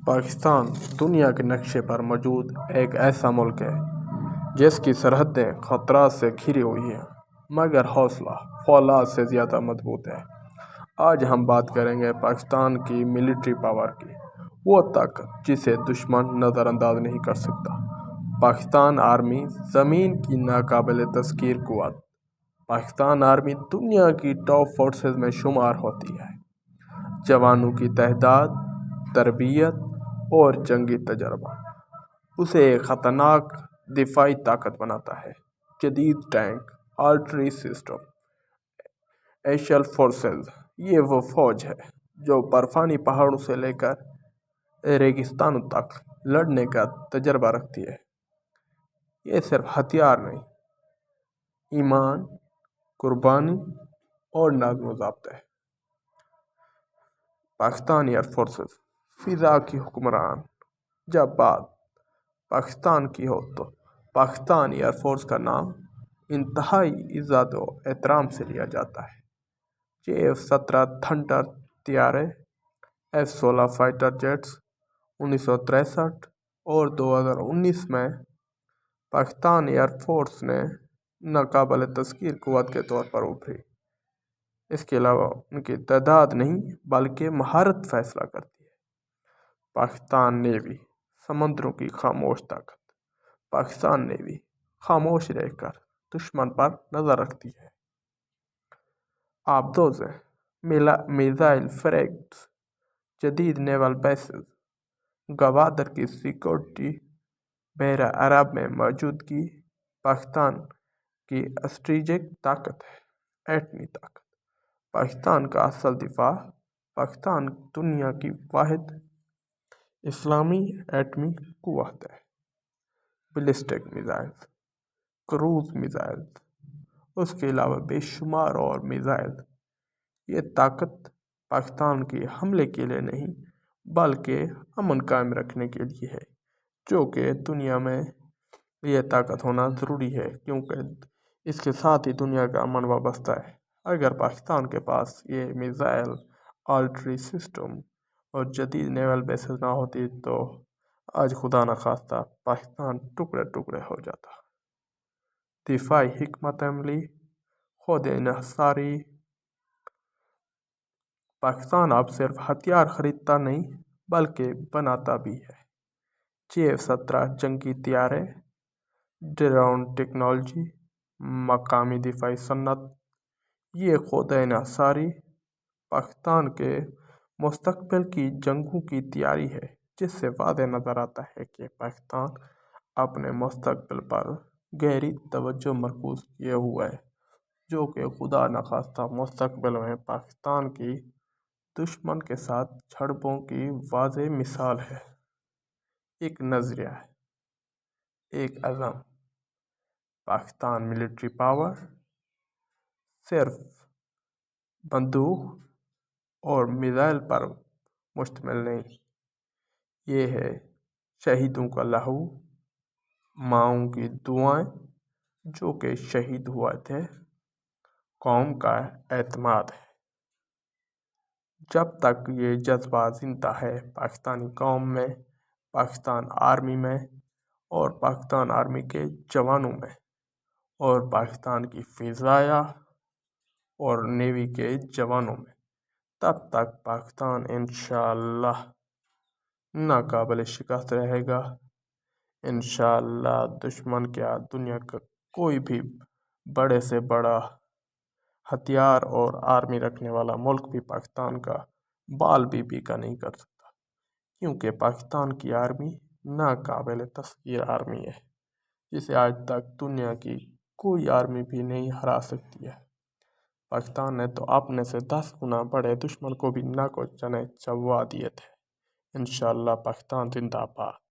پاکستان دنیا کے نقشے پر موجود ایک ایسا ملک ہے جس کی سرحدیں خطرات سے گھری ہوئی ہیں، مگر حوصلہ فولاد سے زیادہ مضبوط ہے۔ آج ہم بات کریں گے پاکستان کی ملٹری پاور کی، وہ طاقت جسے دشمن نظر انداز نہیں کر سکتا۔ پاکستان آرمی زمین کی ناقابل تسخیر قوت۔ پاکستان آرمی دنیا کی ٹاپ فورسز میں شمار ہوتی ہے۔ جوانوں کی تعداد، تربیت اور جنگی تجربہ اسے ایک خطرناک دفاعی طاقت بناتا ہے۔ جدید ٹینک، آرٹلری سسٹم، ایشیل فورسز، یہ وہ فوج ہے جو برفانی پہاڑوں سے لے کر ریگستانوں تک لڑنے کا تجربہ رکھتی ہے۔ یہ صرف ہتھیار نہیں، ایمان، قربانی اور نظم و ضابطہ ہے۔ پاکستان ایئر فورسز، فضا کی حکمران۔ جب بات پاکستان کی ہو تو پاکستان ایئر فورس کا نام انتہائی عزت و احترام سے لیا جاتا ہے۔ J-17 تھنڈر طیارے، F-16 فائٹر جیٹس 1963 اور 2019 میں پاکستان ایئر فورس نے ناقابل تسخیر قوت کے طور پر ابھری۔ اس کے علاوہ ان کی تعداد نہیں بلکہ مہارت فیصلہ کرتی ہے۔ پاکستان نیوی، سمندروں کی خاموش طاقت۔ پاکستان نیوی خاموش رہ کر دشمن پر نظر رکھتی ہے۔ آبدوزیں، میزائل فریگیٹس، جدید نیول بیسز، گوادر کی سیکورٹی، بحیرہ عرب میں موجودگی پاکستان کی اسٹریٹجک طاقت ہے۔ ایٹمی طاقت، پاکستان کا اصل دفاع۔ پاکستان دنیا کی واحد اسلامی ایٹمی قوت ہے۔ بیلسٹک میزائلز، کروز میزائلز، اس کے علاوہ بے شمار اور میزائل۔ یہ طاقت پاکستان کی حملے کے لیے نہیں بلکہ امن قائم رکھنے کے لیے ہے، جو کہ دنیا میں یہ طاقت ہونا ضروری ہے کیونکہ اس کے ساتھ ہی دنیا کا امن وابستہ ہے۔ اگر پاکستان کے پاس یہ میزائل، آرٹلری سسٹم اور جدید نیول بیسز نہ ہوتی تو آج خدا نخواستہ پاکستان ٹکڑے ٹکڑے ہو جاتا۔ دفاعی حکمت عملی، خود انحصاری۔ پاکستان اب صرف ہتھیار خریدتا نہیں بلکہ بناتا بھی ہے۔ J-17 جنگی طیارے، ڈرون ٹیکنالوجی، مقامی دفاعی صنعت، یہ خود انحصاری پاکستان کے مستقبل کی جنگوں کی تیاری ہے، جس سے واضح نظر آتا ہے کہ پاکستان اپنے مستقبل پر گہری توجہ مرکوز کیے ہوا ہے، جو کہ خدا نخواستہ مستقبل میں پاکستان کی دشمن کے ساتھ جھڑپوں کی واضح مثال ہے۔ ایک نظریہ ہے، ایک عزم۔ پاکستان ملٹری پاور صرف بندوق اور میزائل پر مشتمل نہیں، یہ ہے شہیدوں کا لہو، ماؤں کی دعائیں جو کہ شہید ہوئے تھے، قوم کا اعتماد ہے۔ جب تک یہ جذبہ زندہ ہے پاکستانی قوم میں، پاکستان آرمی میں اور پاکستان آرمی کے جوانوں میں اور پاکستان کی فضائیہ اور نیوی کے جوانوں میں، تب تک پاکستان انشاءاللہ ناقابل شکست رہے گا۔ انشاءاللہ دشمن کیا، دنیا کا کوئی بھی بڑے سے بڑا ہتھیار اور آرمی رکھنے والا ملک بھی پاکستان کا بال بھی پیکا نہیں کر سکتا، کیونکہ پاکستان کی آرمی ناقابل تسخیر آرمی ہے، جسے آج تک دنیا کی کوئی آرمی بھی نہیں ہرا سکتی ہے۔ پاکستان نے تو اپنے سے 10 گنا بڑے دشمن کو بھی ناک و چنے چبوا دیے تھے۔ انشاءاللہ پاکستان زندہ باد۔